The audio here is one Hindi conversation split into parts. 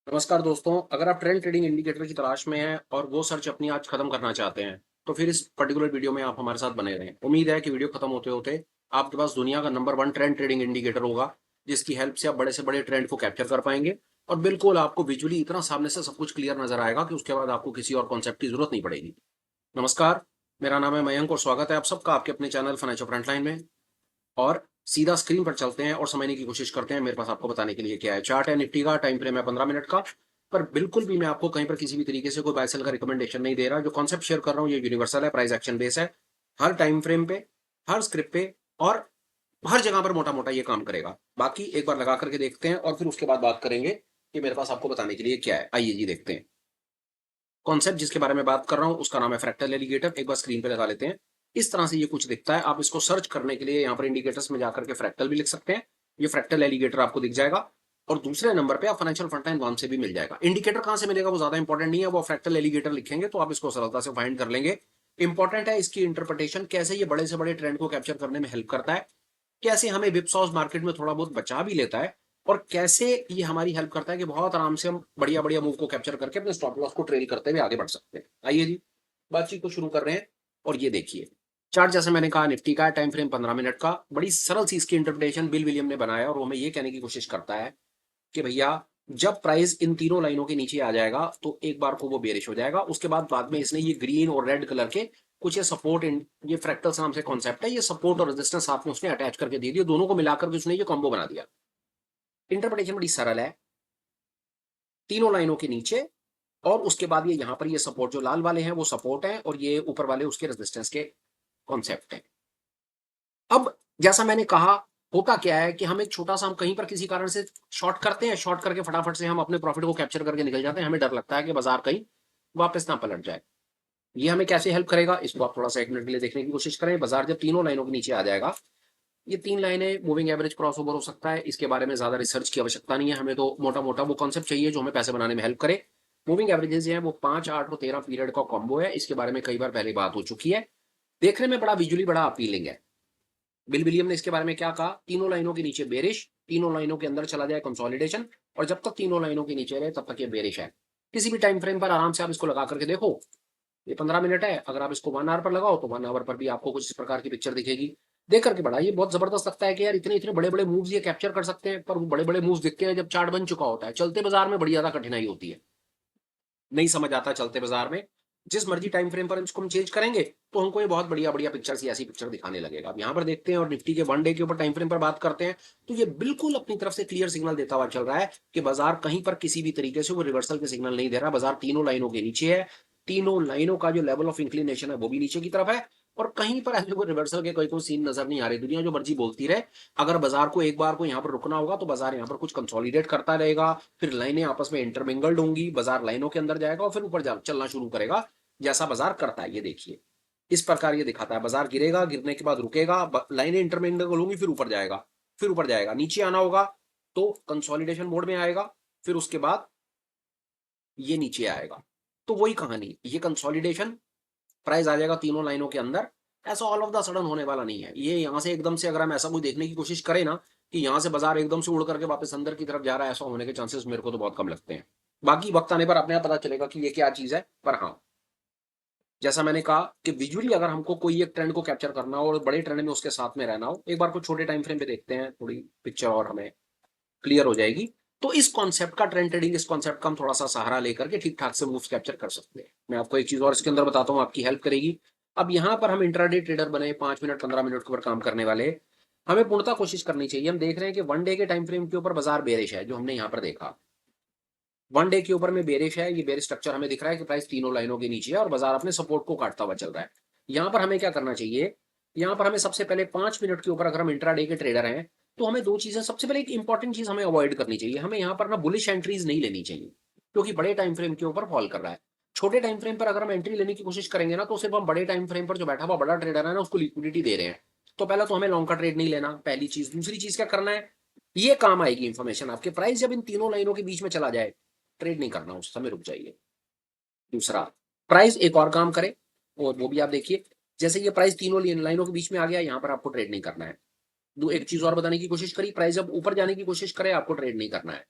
नमस्कार दोस्तों, अगर आप ट्रेंड ट्रेडिंग इंडिकेटर की तलाश में हैं और वो सर्च अपनी आज खत्म करना चाहते हैं, तो फिर इस पर्टिकुलर वीडियो में आप हमारे साथ बने रहें। उम्मीद है कि वीडियो खत्म होते-होते आपके पास दुनिया का नंबर 1 ट्रेंड ट्रेडिंग इंडिकेटर होगा, जिसकी हेल्प से आप बड़े से बड़े ट्रेंड को कैप्चर कर पाएँगे और बिल्कुल आपको विजुअली इतना सामने से सब कुछ क्लियर नज़र आएगा कि उसके बाद आपको किसी और कॉन्सेप्ट की ज़रूरत नहीं पड़ेगी। नमस्कार, मेरा नाम है मयंक और स्वागत है आप सबका आपके अपने चैनल फाइनेंशियल फ्रंटलाइन में। और सीधा स्क्रीन पर चलते हैं और समझने की कोशिश करते हैं मेरे पास आपको बताने के लिए क्या है। चार्ट है निफ्टी का, टाइम फ्रेम है 15 मिनट का। पर बिल्कुल भी मैं आपको कहीं पर किसी भी तरीके से कोई बाय सेल का रिकमेंडेशन नहीं दे रहा। जो कॉन्सेप्ट शेयर कर रहा हूँ ये यूनिवर्सल है, प्राइस एक्शन बेस है। हर टाइम फ्रेम पे, हर स्क्रिप्ट पे और हर जगह पर मोटा-मोटा ये काम करेगा। बाकी एक बार लगा करके देखते हैं और फिर उसके बाद बात करेंगे कि मेरे पास आपको बताने के लिए क्या है। आइए जी देखते हैं। कॉन्सेप्ट जिसके बारे में बात कर रहा हूँ उसका नाम है फ्रैक्टल एलिगेटर। एक बार स्क्रीन पे लगा लेते हैं। इस तरह से ये कुछ दिखता है। आप इसको सर्च करने के लिए यहाँ पर इंडिकेटर्स में जाकर के फ्रैक्टल भी लिख सकते हैं। ये फ्रैक्टल एलिगेटर आपको दिख जाएगा और दूसरे नंबर पे आप फाइनेंशियल फ्रंटलाइन नाम से भी मिल जाएगा। इंडिकेटर कहाँ से मिलेगा वो ज्यादा इंपॉर्टेंट नहीं है, वो फ्रैक्टल एलिगेटर लिखेंगे तो आप इसको सरलता से फाइंड कर लेंगे। इंपॉर्टेंट है इसकी इंटरप्रिटेशन, कैसे ये बड़े से बड़े ट्रेंड को कैप्चर करने में हेल्प करता है, कैसे हमें विप्सॉस मार्केट में थोड़ा बहुत बचा भी लेता है और कैसे ये हमारी हेल्प करता है कि बहुत आराम से हम बढ़िया बढ़िया मूव को कैप्चर करके अपने स्टॉप लॉस को ट्रेल करते हुए आगे बढ़ सकते हैं। आइए जी बातचीत को शुरू कर रहे हैं। और ये देखिए चार्ट, जैसे मैंने कहा निफ्टी का टाइम फ्रेम 15 मिनट का। बड़ी सरल सी इसकी इंटरप्रिटेशन बिल विलियम ने बनाया और वो हमें ये कहने की कोशिश करता है कि भैया जब प्राइस इन तीनों लाइनों के नीचे आ जाएगा तो एक बार को वो बेरिश हो जाएगा। उसके बाद में इसने ये ग्रीन और रेड कलर के कुछ ये सपोर्ट इन ये फ्रैक्टल्स नाम से कॉन्सेप्ट है, ये सपोर्ट और रेजिस्टेंस साथ में उसने अटैच करके दे दिया, दोनों को मिलाकर के उसने ये कॉम्बो बना दिया। इंटरप्रिटेशन बड़ी सरल है। तीनों लाइनों के नीचे और उसके बाद ये यहाँ पर ये सपोर्ट, जो लाल वाले हैं वो सपोर्ट है और ये ऊपर वाले उसके रेजिस्टेंस के कॉन्सेप्ट है। अब जैसा मैंने कहा, होता क्या है कि हम एक छोटा-सा हम कहीं पर किसी कारण से शॉर्ट करते हैं, शॉर्ट करके फटाफट से हम अपने प्रॉफिट को कैप्चर करके निकल जाते हैं। हमें डर लगता है कि बाज़ार कहीं वापस ना पलट जाए। ये हमें कैसे हेल्प करेगा, इसको आप थोड़ा-सा 1 मिनट के लिए देखने की कोशिश करें। बाज़ार जब तीनों लाइनों के नीचे आ जाएगा, ये 3 लाइनें मूविंग एवरेज क्रॉसओवर हो सकता है, इसके बारे में ज़्यादा रिसर्च की आवश्यकता नहीं है। हमें तो मोटा-मोटा वो कॉन्सेप्ट चाहिए जो हमें पैसे बनाने में हेल्प करे। मूविंग एवरेजेस जो हैं वो 5, 8 और 13 पीरियड का कॉम्बो है। इसके बारे में कई बार पहले बात हो चुकी है। देखने में बड़ा विजुअली बड़ा अपीलिंग है। बिल विलियम ने इसके बारे में क्या कहा, तीनों लाइनों के नीचे बेरिश, तीनों लाइनों के अंदर चला जाए कंसोलिडेशन और जब तक तीनों लाइनों के नीचे रहे तब तक ये बेरिश है। किसी भी टाइम फ्रेम पर आराम से आप इसको लगा करके देखो। ये 15 मिनट है, अगर आप इसको 1 आवर पर लगाओ तो 1 आवर पर भी आपको कुछ इस प्रकार की पिक्चर दिखेगी। देख करके बड़ा ये बहुत जबरदस्त लगता है कि यार इतने-इतने बड़े-बड़े मूव्स ये कैप्चर कर सकते हैं, पर वो बड़े-बड़े मूव्स दिखते हैं जब चार्ट बन चुका होता है। चलते बाजार में बड़ी ज़्यादा कठिनाई होती है। नहीं समझ आता चलते बाजार में। जिस मर्जी टाइम फ्रेम पर इसको हम चेंज करेंगे, तो हमको ये बहुत बढ़िया-बढ़िया पिक्चर्स ही ऐसी पिक्चर दिखाने लगेगा। अब यहाँ पर देखते हैं और निफ्टी के 1 डे के ऊपर टाइम फ्रेम पर बात करते हैं, तो ये बिल्कुल अपनी तरफ से क्लियर सिग्नल देता हुआ चल रहा है कि बाजार कहीं पर किसी भी तरीके से वो रिवर्सल के सिग्नल नहीं दे रहा। बाजार तीनों लाइनों के नीचे है, तीनों लाइनों का जो लेवल ऑफ इंक्लिनेशन है वो भी नीचे की तरफ है और कहीं पर ऐसे कोई रिवर्सल के कोई सीन नजर नहीं आ रहे। दुनिया जो मर्जी बोलती रहे, अगर बाजार को एक बार को यहाँ पर रुकना होगा तो बाजार यहाँ पर कुछ कंसोलिडेट करता रहेगा, फिर लाइनें आपस में इंटरमिंगल्ड होंगी, बाजार लाइनों के अंदर जाएगा और फिर ऊपर चलना शुरू करेगा, जैसा बाजार करता है। ये देखिए इस प्रकार ये दिखाता है, बाजार गिरेगा, गिरने के बाद रुकेगा, लाइनें इंटरमिंगल होंगी, फिर ऊपर जाएगा, फिर ऊपर जाएगा, नीचे आना होगा तो कंसोलिडेशन मोड में आएगा, फिर उसके बाद ये नीचे आएगा। तो वही कहानी, ये कंसोलिडेशन, प्राइस आ जाएगा तीनों लाइनों के अंदर। ऐसा ऑल ऑफ द सडन होने वाला नहीं है। ये यहाँ से एकदम से अगर हम ऐसा कुछ देखने की कोशिश करें ना कि यहाँ से बाजार एकदम से उड़ करके वापस अंदर की तरफ जा रहा है, ऐसा होने के चांसेस मेरे को तो बहुत कम लगते हैं। बाकी वक्त आने पर अपने आप पता चलेगा कि ये क्या चीज है। पर हाँ, जैसा मैंने कहा कि विजुअली अगर हमको कोई एक ट्रेंड को कैप्चर करना हो और बड़े ट्रेंड में उसके साथ में रहना हो, एक बार कुछ छोटे टाइम फ्रेम पे देखते हैं, थोड़ी पिक्चर और हमें क्लियर हो जाएगी। तो इस कॉन्सेप्ट का ट्रेंड ट्रेडिंग, इस कॉन्सेप्ट का हम थोड़ा सा सहारा लेकर के ठीक ठाक से मूव्स कैप्चर कर सकते हैं। मैं आपको एक चीज और इसके अंदर बताता हूँ, आपकी हेल्प करेगी। अब यहाँ पर हम इंट्राडे ट्रेडर बने, 5 मिनट 15 मिनट के ऊपर काम करने वाले, हमें पूर्णतः कोशिश करनी चाहिए। हम देख रहे हैं कि 1 डे के टाइम फ्रेम के ऊपर बाजार बेरिश है, जो हमने यहाँ पर देखा। 1 डे के ऊपर में बेरिश है, ये बेरिश स्ट्रक्चर हमें दिख रहा है कि प्राइस तीनों लाइनों के नीचे है और बाजार अपने सपोर्ट को काटता हुआ चल रहा है। यहाँ पर हमें क्या करना चाहिए, यहाँ पर हमें सबसे पहले 5 मिनट के ऊपर अगर हम इंट्राडे के ट्रेडर हैं तो हमें दो चीजें, सबसे पहले एक इंपॉर्टेंट चीज हमें अवॉइड करनी चाहिए। हमें यहाँ पर ना बुलिश एंट्रीज नहीं लेनी चाहिए क्योंकि बड़े टाइम फ्रेम के ऊपर फॉल कर रहा है। छोटे टाइम फ्रेम पर अगर हम एंट्री लेने की कोशिश करेंगे ना तो सिर्फ हम बड़े टाइम फ्रेम पर जो बैठा हुआ बड़ा ट्रेडर है ना उसको लिक्विडिटी दे रहे हैं। तो पहला तो हमें लॉन्ग का ट्रेड नहीं लेना, पहली चीज। दूसरी चीज क्या करना है, ये काम आएगी इंफॉर्मेशन आपके, प्राइस जब इन तीनों लाइनों के बीच में चला जाए ट्रेड नहीं करना, उस समय रुक जाइए। दूसरा, प्राइस एक और काम करे और वो भी आप देखिए, जैसे ये प्राइस तीनों लाइनों के बीच में आ गया, यहाँ पर आपको ट्रेड नहीं करना है। एक चीज और बताने की कोशिश करी, प्राइस जब ऊपर जाने की कोशिश करे आपको ट्रेड नहीं करना है।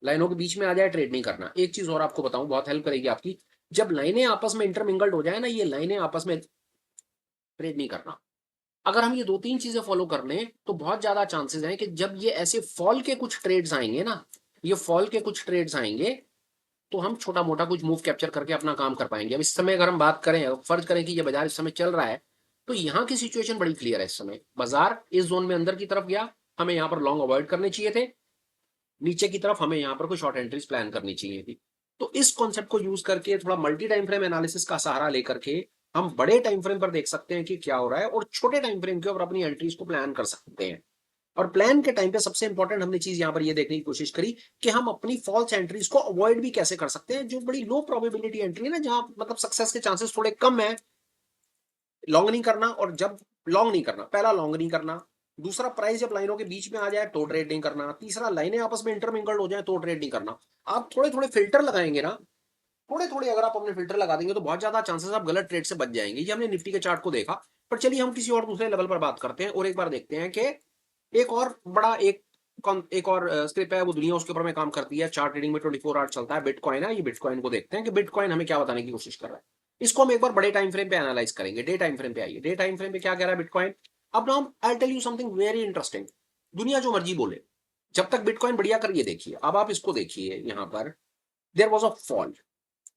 लाइनों के बीच में आ जाए ट्रेड नहीं करना। एक चीज और आपको बताऊं, बहुत हेल्प करेगी आपकी, जब लाइनें आपस में इंटरमिंगल्ड हो जाए ना, ये लाइनें आपस में ट्रेड नहीं करना। अगर हम ये दो तीन चीजें फॉलो कर लें तो बहुत ज्यादा चांसेस हैं कि जब ये ऐसे फॉल के कुछ ट्रेड्स आएंगे ना, ये फॉल के कुछ ट्रेड्स आएंगे, तो हम छोटा मोटा कुछ मूव कैप्चर करके अपना काम कर पाएंगे। अब इस समय अगर हम बात करें, फर्ज करें कि ये बाजार इस समय चल रहा है, तो यहाँ की सिचुएशन बड़ी क्लियर है। इस समय बाजार इस जोन में अंदर की तरफ गया, हमें यहाँ पर लॉन्ग अवॉइड करने चाहिए थे, नीचे की तरफ हमें यहाँ पर कोई शॉर्ट एंट्रीज प्लान करनी चाहिए थी। तो इस कॉन्सेप्ट को यूज करके थोड़ा मल्टी टाइम फ्रेम एनालिसिस का सहारा लेकर के हम बड़े टाइम फ्रेम पर देख सकते हैं कि क्या हो रहा है, और छोटे टाइम फ्रेम के ऊपर अपनी एंट्रीज को प्लान कर सकते हैं। और प्लान के टाइम पे सबसे इंपॉर्टेंट हमने चीज यहां पर ये देखने की कोशिश करी कि हम अपनी फॉल्स एंट्रीज को अवॉइड भी कैसे कर सकते हैं, जो बड़ी लो प्रोबेबिलिटी एंट्री है ना, जहां मतलब सक्सेस के चांसेस थोड़े कम है। लॉन्ग नहीं करना, और जब लॉन्ग नहीं करना, पहला लॉन्ग नहीं करना, दूसरा प्राइस जब लाइनों के बीच में आ जाए तो ट्रेड नहीं करना, तीसरा लाइनें आपस में इंटरमिंगल्ड हो जाए तो ट्रेड नहीं करना। आप थोड़े थोड़े फिल्टर लगाएंगे ना, थोड़े थोड़े अगर आप अपने फिल्टर लगा देंगे तो बहुत ज्यादा चांसेस आप गलत ट्रेड से बच जाएंगे। ये हमने निफ्टी के चार्ट को देखा। पर चलिए हम किसी और दूसरे लेवल पर बात करते हैं और एक बार देखते हैं कि एक और बड़ा एक और स्क्रिप्ट है, वो दुनिया उसके ऊपर में काम करती है, चार्ट रीडिंग में 24 आवर्स चलता है, बिटकॉइन है। ये बिटकॉइन को देखते हैं कि बिटकॉइन हमें क्या बताने की कोशिश कर रहा है। इसको हम एक बार बड़े टाइम फ्रेम पे एनालाइज करेंगे। डे टाइम फ्रेम पे आइए, डे टाइम फ्रेम पे क्या कह रहा है बिटकॉइन। अब ना I tell you something very interesting. दुनिया जो मर्जी बोले, जब तक बिटकॉइन बढ़िया कर, ये देखिए, अब आप इसको देखिए, यहां पर there was a fall,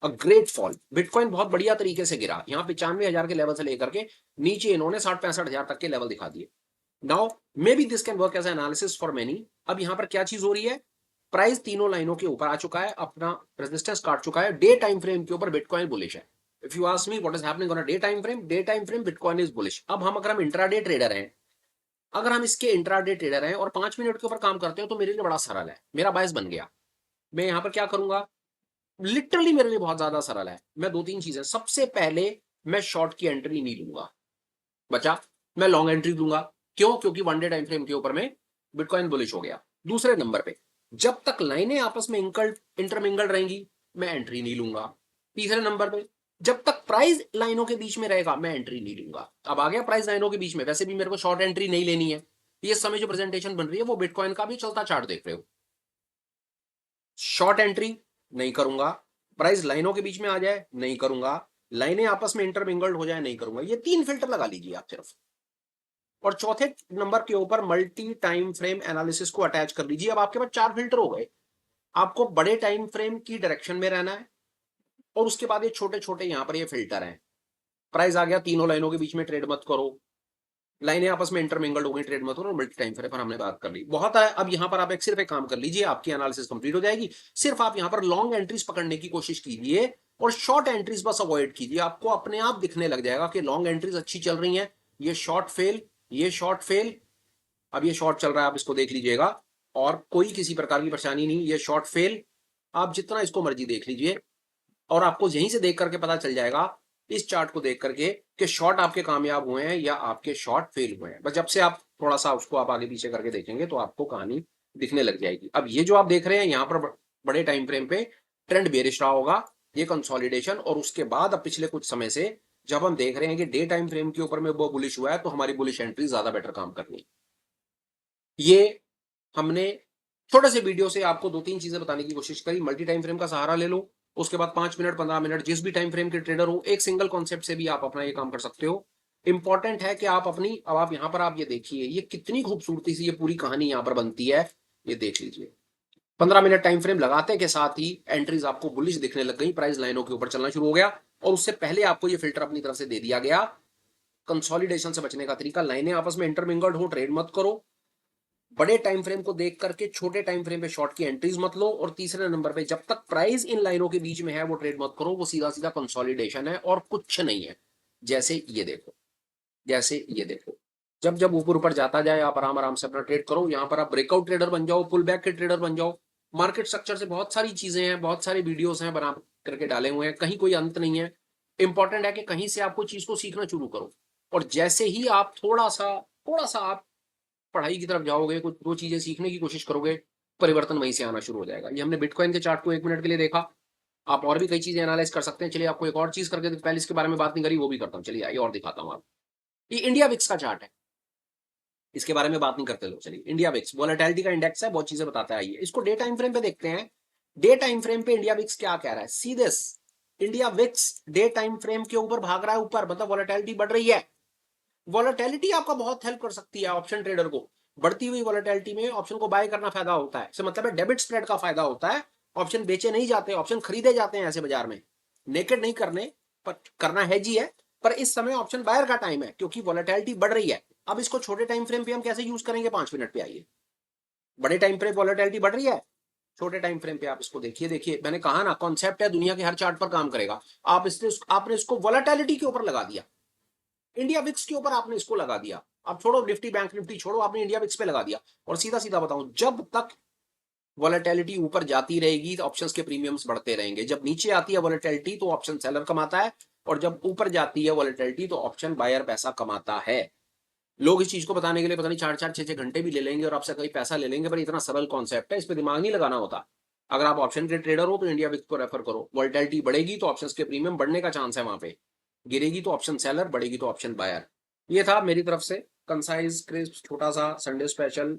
a great fall. Bitcoin बहुत बढ़िया तरीके से गिरा, यहाँ 95,000 के लेवल से लेकर के नीचे इन्होंने 60-65,000 तक के लेवल दिखा दिए। Now maybe this can work as analysis for many. अब यहां पर क्या चीज हो रही है, प्राइस तीनों लाइनों के ऊपर आ चुका है, अपना रेजिस्टेंस काट चुका है। डे टाइम फ्रेम के ऊपर बिटकॉइन बुलिश है। If you ask me what is happening on a day time frame bitcoin is bullish. अब हम अगर हम इंट्राडे ट्रेडर हैं, अगर हम इसके इंट्राडे ट्रेडर हैं और 5 मिनट के ऊपर काम करते हो, तो मेरे लिए बड़ा सरल है, मेरा बायस बन गया। मैं यहां पर क्या करूंगा, लिटरली मेरे लिए बहुत ज्यादा सरल है। मैं दो तीन चीजें, सबसे पहले मैं शॉर्ट की एंट्री नहीं लूंगा, बचा, मैं लॉन्ग एंट्री दूंगा। क्यों? क्योंकि वन डे टाइम फ्रेम के ऊपर में बिटकॉइन बुलिश हो गया। दूसरे नंबर पे, जब तक लाइनें आपस में इंटरमिंगल रहेंगी, मैं एंट्री नहीं लूंगा। तीसरे नंबर पे, जब तक प्राइस लाइनों के बीच में रहेगा, मैं एंट्री नहीं लूंगा। अब आ गया प्राइस लाइनों के बीच में, वैसे भी मेरे को शॉर्ट एंट्री नहीं लेनी है। ये समय जो प्रेजेंटेशन बन रही है वो बिटकॉइन का भी चलता चार्ट देख रहे हो। शॉर्ट एंट्री नहीं करूंगा, प्राइस लाइनों के बीच में आ जाए नहीं करूंगा, लाइनें आपस में इंटरमिंगल्ड हो जाए नहीं करूंगा। ये तीन फिल्टर लगा लीजिए आप सिर्फ, और चौथे नंबर के ऊपर मल्टी टाइम फ्रेम एनालिसिस को अटैच कर लीजिए। अब आपके पास चार फिल्टर हो गए। आपको बड़े टाइम फ्रेम की डायरेक्शन में रहना है, और उसके बाद ये छोटे छोटे यहां पर ये फिल्टर हैं। प्राइस आ गया, तीनों लाइनों के बीच में ट्रेड मत करो, लाइनें आपस में इंटरमिंगल्ड हो गई, ट्रेड मत करो। मल्टी टाइम फ्रेम पर हमने बात कर ली, बहुत है। अब यहां पर आप एक सिर्फ एक काम कर लीजिए, आपकी एनालिसिस कंप्लीट हो जाएगी। सिर्फ आप यहां पर लॉन्ग एंट्रीज पकड़ने की कोशिश कीजिए और शॉर्ट एंट्रीज बस अवॉइड कीजिए। आपको अपने आप दिखने लग जाएगा कि लॉन्ग एंट्रीज अच्छी चल रही हैं, ये शॉर्ट फेल, ये शॉर्ट फेल। अब ये शॉर्ट चल रहा है, आप इसको देख लीजिएगा, और कोई किसी प्रकार की परेशानी नहीं, ये शॉर्ट फेल। आप जितना इसको मर्जी देख लीजिए, और आपको यहीं से देख करके पता चल जाएगा, इस चार्ट को देख करके, कि शॉर्ट आपके कामयाब हुए हैं या आपके शॉर्ट फेल हुए हैं। बस जब से आप थोड़ा सा उसको आप आगे पीछे करके देखेंगे तो आपको कहानी दिखने लग जाएगी। अब ये जो आप देख रहे हैं यहाँ पर बड़े टाइम फ्रेम पे ट्रेंड बेरिश रहा होगा, ये कंसोलिडेशन, और उसके बाद अब पिछले कुछ समय से जब हम देख रहे हैं कि डे टाइम फ्रेम के ऊपर में वो बुलिश हुआ है, तो हमारी बुलिश एंट्री ज्यादा बेटर काम करनी। ये हमने छोटे से वीडियो से आपको दो तीन चीजें बताने की कोशिश करी। मल्टी टाइम फ्रेम का सहारा ले लो, उसके बाद 5 मिनट 15 मिनट जिस भी टाइम फ्रेम के ट्रेडर हो, एक सिंगल कॉन्सेप्ट से भी आप अपना ये काम कर सकते हो। इंपॉर्टेंट है कि आप अपनी, अब आप यहां पर आप ये देखिए, ये कितनी खूबसूरती से ये पूरी कहानी यहां पर बनती है। ये देख लीजिए, 15 मिनट टाइम फ्रेम लगाते के साथ ही एंट्रीज आपको बुलिश दिखने लग गई, प्राइस लाइनों के ऊपर चलना शुरू हो गया, और उससे पहले आपको ये फिल्टर अपनी तरफ से दे दिया गया। कंसोलिडेशन से बचने का तरीका, लाइनें आपस में इंटरमिंगल्ड हो ट्रेड मत करो, बड़े टाइम फ्रेम को देख करके छोटे टाइम फ्रेम पे शॉर्ट की एंट्रीज मत लो, और तीसरे नंबर पे, जब तक प्राइस इन लाइनों के बीच में है वो ट्रेड मत करो, वो सीधा सीधा कंसोलिडेशन है और कुछ नहीं है। जैसे ये देखो, जैसे ये देखो, जब जब ऊपर ऊपर जाता जाए, आप आराम आराम से अपना ट्रेड करो। यहां पर आप ब्रेकआउट ट्रेडर बन जाओ, पुल बैक के ट्रेडर बन जाओ। मार्केट स्ट्रक्चर से बहुत सारी चीजें हैं, बहुत सारे वीडियोस हैं बना करके डाले हुए हैं, कहीं कोई अंत नहीं है। इंपॉर्टेंट है कि कहीं से आपको चीज को सीखना शुरू करो, और जैसे ही आप थोड़ा सा आप पढ़ाई की तरफ जाओगे, कुछ दो चीजें सीखने की कोशिश करोगे, परिवर्तन वहीं से आना शुरू हो जाएगा। ये हमने बिटकॉइन के चार्ट को 1 मिनट के लिए देखा। आप और भी कई चीजें एनालाइज कर सकते हैं। चलिए आपको एक और चीज करके, पहले इसके बारे में बात नहीं करी, वो भी करता हूँ। चलिए आइए और दिखाता हूँ आपको। ये इंडिया विक्स का चार्ट है। इसके बारे में बात नहीं करते लोग। चलिए, इंडिया विक्स वॉलेटिलिटी का इंडेक्स है, बहुत चीजें बताता है। आइए इसको डे टाइम फ्रेम पे देखते हैं। डे टाइम फ्रेम पे इंडिया विक्स क्या कह रहा है, सीधे India VIX day time frame के ऊपर भाग रहा है, ऊपर, मतलब वॉलेटिलिटी बढ़ रही है। वॉलेटिलिटी आपका बहुत हेल्प कर सकती है ऑप्शन ट्रेडर को। बढ़ती हुई वॉलेटिलिटी में ऑप्शन को बाय करना फायदा होता है, इससे मतलब है डेबिट स्प्रेड का फायदा होता है। ऑप्शन बेचे नहीं जाते, ऑप्शन खरीदे जाते हैं ऐसे बाजार में। नेकेड नहीं करने पर करना है जी है, पर इस समय ऑप्शन बायर का टाइम है क्योंकि वॉलेटिलिटी बढ़ रही है। अब इसको छोटे टाइम फ्रेम पे हम कैसे यूज करेंगे, 5 मिनट पे आइए। बड़े टाइम फ्रेम वॉलेटिलिटी बढ़ रही है, छोटे टाइम फ्रेम पे आप इसको देखिए। देखिए मैंने कहा ना, कॉन्सेप्ट है, दुनिया के हर चार्ट पर काम करेगा। आपने इसको वॉलेटिलिटी के ऊपर लगा दिया, इंडिया विक्स के ऊपर आपने इसको लगा दिया। अब छोड़ो निफ्टी बैंक निफ्टी छोड़ो, आपने इंडिया विक्स पे लगा दिया। और सीधा सीधा बताऊं, जब तक वॉलेटिलिटी ऊपर जाती रहेगी तो ऑप्शंस के प्रीमियम्स बढ़ते रहेंगे। जब नीचे आती है वॉलेटिलिटी तो ऑप्शन सेलर कमाता है, और जब ऊपर जाती है वॉलेटिलिटी तो ऑप्शन बायर पैसा कमाता है। लोग इस चीज को बताने के लिए पता नहीं 4-4 6-6 घंटे भी ले लेंगे और आपसे कहीं पैसा ले लेंगे, पर इतना सरल कॉन्सेप्ट है, इस पर दिमाग नहीं लगाना होता। अगर आप ऑप्शन के ट्रेडर हो तो इंडिया विक्स को रेफर करो। वॉलेटिलिटी बढ़ेगी तो ऑप्शंस के प्रीमियम बढ़ने का चांस है वहां पे, गिरेगी तो ऑप्शन सेलर, बढ़ेगी तो ऑप्शन बायर। ये था मेरी तरफ से कंसाइज क्रिस्प छोटा सा संडे स्पेशल,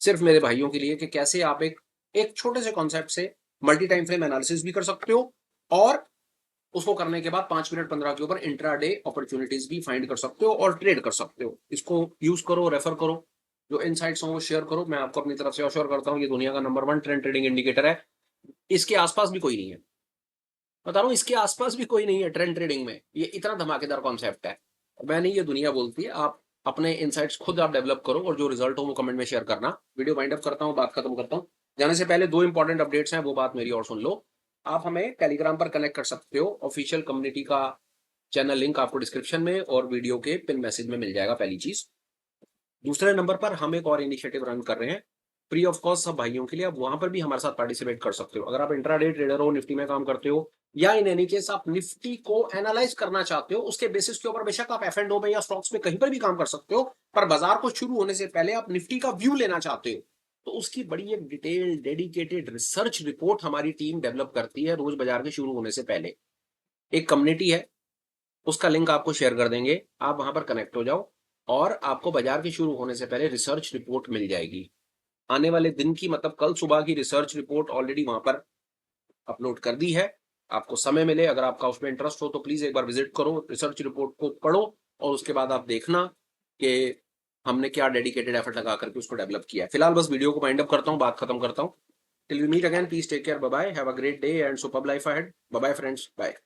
सिर्फ मेरे भाइयों के लिए, कि कैसे आप एक छोटे से कॉन्सेप्ट से मल्टी टाइम फ्रेम एनालिसिस भी कर सकते हो, और उसको करने के बाद 5 मिनट 15 के ऊपर इंट्राडे अपॉर्चुनिटीज भी फाइंड कर सकते हो और ट्रेड कर सकते हो। इसको यूज करो, रेफर करो, जो इनसाइट्स हो वो शेयर करो। मैं आपको अपनी तरफ से अश्योर करता हूँ ये दुनिया का नंबर 1 ट्रेंड ट्रेडिंग इंडिकेटर है। इसके आसपास भी कोई नहीं है, बता रहा हूँ, इसके आसपास भी कोई नहीं है ट्रेंड ट्रेडिंग में। ये इतना धमाकेदार कॉन्सेप्ट है, मैं नहीं, ये दुनिया बोलती है। आप अपने इनसाइट्स खुद आप डेवलप करो और जो रिजल्ट हो वो कमेंट में शेयर करना। वीडियो वाइंड अप करता हूँ, बात खत्म करता हूँ। जाने से पहले 2 इंपॉर्टेंट अपडेट्स हैं, वो बात मेरी और सुन लो। आप हमें टेलीग्राम पर कनेक्ट कर सकते हो, ऑफिशियल कम्युनिटी का चैनल लिंक आपको डिस्क्रिप्शन में और वीडियो के पिन मैसेज में मिल जाएगा, पहली चीज। दूसरे नंबर पर हम एक और इनिशिएटिव रन कर रहे हैं फ्री ऑफ कॉस्ट सब भाइयों के लिए। आप वहां पर भी हमारे साथ पार्टिसिपेट कर सकते हो। अगर आप इंट्राडे ट्रेडर हो, निफ्टी में काम करते हो, या इन एनी केस आप निफ्टी को एनालाइज करना चाहते हो, उसके बेसिस के ऊपर बेशक आप एफ एंड ओ में या स्टॉक्स में कहीं पर भी काम कर सकते हो, पर बाजार को शुरू होने से पहले आप निफ्टी का व्यू लेना चाहते हो, तो उसकी बड़ी एक डिटेल डेडिकेटेड रिसर्च रिपोर्ट हमारी टीम डेवलप करती है रोज बाजार के शुरू होने से पहले। एक कम्युनिटी है, उसका लिंक आपको शेयर कर देंगे, आप वहां पर कनेक्ट हो जाओ और आपको बाजार के शुरू होने से पहले रिसर्च रिपोर्ट मिल जाएगी। आने वाले दिन की, मतलब कल सुबह की रिसर्च रिपोर्ट ऑलरेडी वहां पर अपलोड कर दी है। आपको समय मिले, अगर आपका उसमें इंटरेस्ट हो तो प्लीज एक बार विजिट करो, रिसर्च रिपोर्ट को पढ़ो, और उसके बाद आप देखना कि हमने क्या डेडिकेटेड एफर्ट लगा करके उसको डेवलप किया है। फिलहाल बस वीडियो को वाइंड अप करता हूँ, बात खत्म करता हूँ। Till we meet again, please take care, bye bye, have a great day and superb life ahead. Bye bye friends, bye.